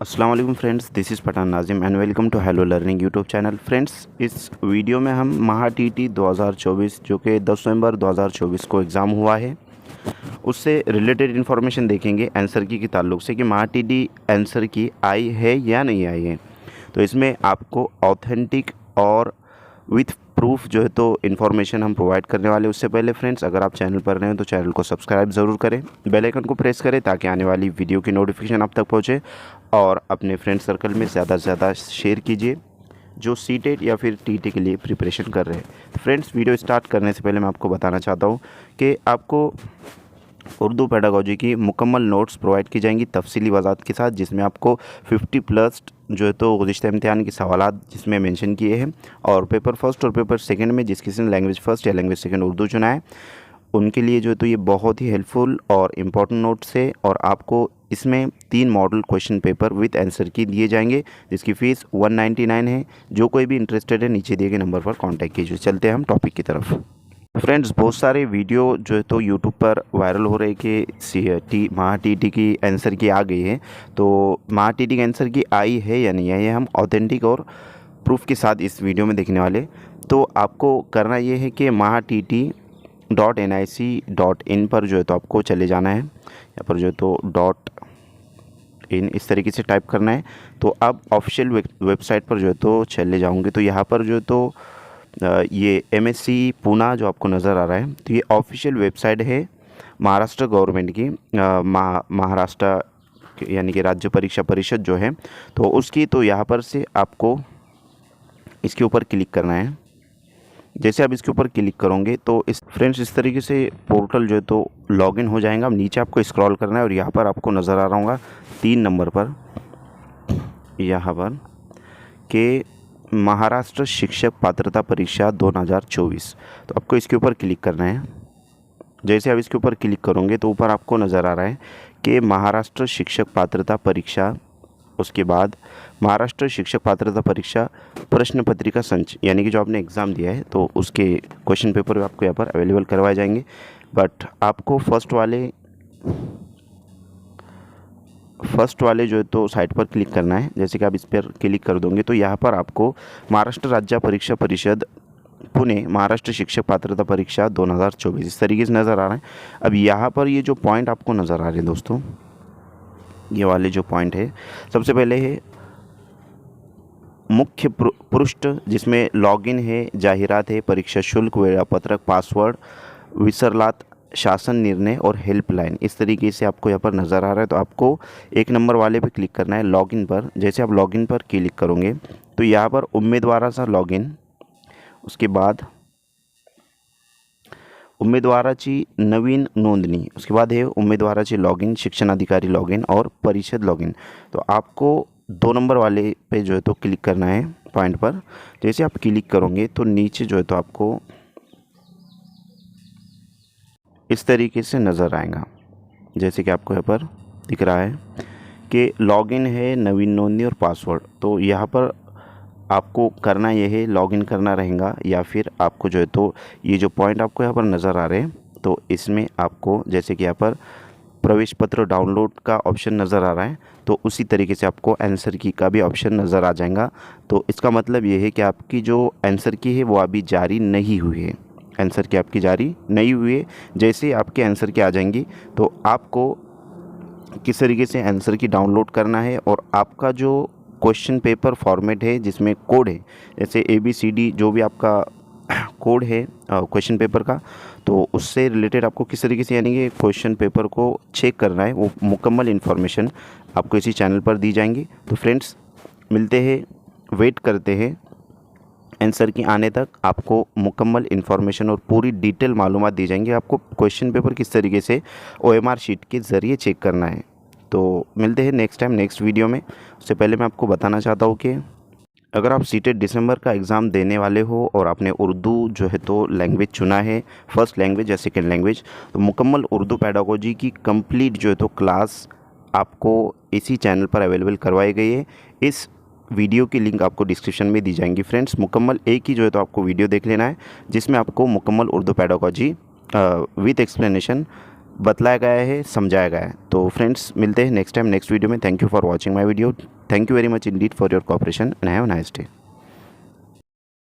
अस्सलाम वालेकुम friends, this is Pathan Nazim and welcome to hello learning YouTube channel. Friends, इस video में हम महा टीटी 2024 जो कि 10 नवंबर 2024 को एग्ज़ाम हुआ है उससे रिलेटेड इन्फॉर्मेशन देखेंगे आंसर की ताल्लुक से कि महा टीटी आंसर की आई है या नहीं आई है। तो इसमें आपको ऑथेंटिक और विथ प्रूफ जो है तो इन्फॉर्मेशन हम प्रोवाइड करने वाले। उससे पहले फ्रेंड्स, अगर आप चैनल पर नए हो तो चैनल को सब्सक्राइब ज़रूर करें, बेल आइकन को प्रेस करें ताकि आने वाली वीडियो की नोटिफिकेशन आप तक पहुंचे, और अपने फ्रेंड सर्कल में ज़्यादा से ज़्यादा शेयर कीजिए जो सीटेट या फिर टीटी के लिए प्रिपरेशन कर रहे हैं। फ्रेंड्स, वीडियो स्टार्ट करने से पहले मैं आपको बताना चाहता हूँ कि आपको उर्दू पेडागोजी की मुकम्मल नोट्स प्रोवाइड की जाएंगी तफसीली वज़ाहत के साथ, जिसमें आपको 50 प्लस जो है तो गुज़िश्ता इम्तिहान के सवालात जिसमें मेंशन किए हैं, और पेपर फर्स्ट और पेपर सेकंड में जिस किसी ने लैंग्वेज फ़र्स्ट या लैंग्वेज सेकंड उर्दू चुना है उनके लिए जो है तो ये बहुत ही हेल्पफुल और इम्पॉर्टेंट नोट्स है। और आपको इसमें 3 model question paper with answer की दिए जाएंगे जिसकी फ़ीस 199 है। जो कोई भी इंटरेस्टेड है नीचे दिए गए नंबर पर कॉन्टैक्ट कीजिए। चलते हैं हम टॉपिक की तरफ। फ्रेंड्स, बहुत सारे वीडियो जो है तो यूट्यूब पर वायरल हो रहे कि महा टीटी की आंसर की आ गई है। तो महा टीटी की आंसर की आई है या नहीं आई है, हम ऑथेंटिक और प्रूफ के साथ इस वीडियो में देखने वाले। तो आपको करना ये है कि mahatt.nic.in पर जो है तो आपको चले जाना है। यहाँ पर जो है तो .in इस तरीके से टाइप करना है। तो आप ऑफिशियल वेबसाइट पर जो है तो चले जाओगे तो यहाँ पर जो है तो ये MSc पूना जो आपको नज़र आ रहा है, तो ये ऑफिशियल वेबसाइट है महाराष्ट्र गवर्नमेंट की, महाराष्ट्र यानी कि राज्य परीक्षा परिषद जो है तो उसकी। तो यहाँ पर से आपको इसके ऊपर क्लिक करना है। जैसे आप इसके ऊपर क्लिक करोगे तो इस तरीके से पोर्टल जो है तो लॉगिन हो जाएगा। अब नीचे आपको स्क्रॉल करना है और यहाँ पर आपको नज़र आ रहा होगा 3 नंबर पर यहाँ पर के महाराष्ट्र शिक्षक पात्रता परीक्षा 2024। तो आपको इसके ऊपर क्लिक करना है। जैसे आप इसके ऊपर क्लिक करोगे तो ऊपर आपको नज़र आ रहा है कि महाराष्ट्र शिक्षक पात्रता परीक्षा, उसके बाद महाराष्ट्र शिक्षक पात्रता परीक्षा प्रश्न पत्रिका संच, यानी कि जो आपने एग्ज़ाम दिया है तो उसके क्वेश्चन पेपर आपको यहाँ पर अवेलेबल करवाए जाएंगे। बट आपको फर्स्ट वाले जो है तो साइट पर क्लिक करना है। जैसे कि आप इस पर क्लिक कर दोगे तो यहाँ पर आपको महाराष्ट्र राज्य परीक्षा परिषद पुणे महाराष्ट्र शिक्षक पात्रता परीक्षा 2024 इस तरीके से नज़र आ रहा है। अब यहाँ पर ये जो पॉइंट आपको नज़र आ रहे हैं दोस्तों, ये वाले जो पॉइंट है, सबसे पहले है मुख्य पृष्ठ जिसमें लॉगिन है, जाहिरात है, परीक्षा शुल्क, वेळापत्रक, पासवर्ड, विसरलात, शासन निर्णय और हेल्पलाइन, इस तरीके से आपको यहाँ पर नज़र आ रहा है। तो आपको 1 नंबर वाले पे क्लिक करना है, लॉगिन पर। जैसे आप लॉगिन पर क्लिक करोगे तो यहाँ पर उम्मीदवाराचा लॉगिन, उसके बाद उमेदवाराची नवीन नोंदणी, उसके बाद है उमेदवाराची लॉगिन, शिक्षणाधिकारी लॉगिन और परिषद लॉगिन। तो आपको 2 नंबर वाले पे जो है तो क्लिक करना है पॉइंट पर। जैसे आप क्लिक करोगे तो नीचे जो है तो आपको इस तरीके से नज़र आएगा। जैसे कि आपको यहाँ पर दिख रहा है कि लॉगिन है, नवीन नोंदणी और पासवर्ड। तो यहाँ पर आपको करना यह है, लॉगिन करना रहेगा, या फिर आपको जो है तो ये जो पॉइंट आपको यहाँ पर नज़र आ रहे हैं तो इसमें आपको जैसे कि यहाँ पर प्रवेश पत्र डाउनलोड का ऑप्शन नज़र आ रहा है तो उसी तरीके से आपको आंसर की का भी ऑप्शन नज़र आ जाएगा। तो इसका मतलब ये है कि आपकी जो आंसर की है वो अभी जारी नहीं हुई है, आंसर की आपकी जारी नहीं हुई है। जैसे आपके आंसर की आ जाएंगी तो आपको किस तरीके से आंसर की डाउनलोड करना है, और आपका जो क्वेश्चन पेपर फॉर्मेट है जिसमें कोड है, जैसे ABCD जो भी आपका कोड है क्वेश्चन पेपर का, तो उससे रिलेटेड आपको किस तरीके से यानी कि क्वेश्चन पेपर को चेक करना है, वो मुकम्मल इन्फॉर्मेशन आपको इसी चैनल पर दी जाएंगी। तो फ्रेंड्स, मिलते हैं, वेट करते हैं आंसर की आने तक। आपको मुकम्मल इन्फॉर्मेशन और पूरी डिटेल मालूमात दी जाएंगी, आपको क्वेश्चन पेपर किस तरीके से OMR शीट के ज़रिए चेक करना है। तो मिलते हैं नेक्स्ट टाइम नेक्स्ट वीडियो में। उससे पहले मैं आपको बताना चाहता हूँ कि अगर आप सीटेट दिसंबर का एग्ज़ाम देने वाले हो और आपने उर्दू जो है तो लैंग्वेज चुना है, फर्स्ट लैंग्वेज या सेकंड लैंग्वेज, तो मुकम्मल उर्दू पेडागोजी की कंप्लीट जो है तो क्लास आपको इसी चैनल पर अवेलेबल करवाई गई है। इस वीडियो की लिंक आपको डिस्क्रिप्शन में दी जाएंगी। फ्रेंड्स, मुकम्मल एक ही जो है तो आपको वीडियो देख लेना है जिसमें आपको मुकम्मल उर्दू पेडागोजी विथ एक्सप्लेनेशन बतलाया गया है, समझाया गया है। तो फ्रेंड्स मिलते हैं नेक्स्ट टाइम नेक्स्ट वीडियो में। Thank you for watching my video. Thank you very much Indeed for your cooperation and have a nice day.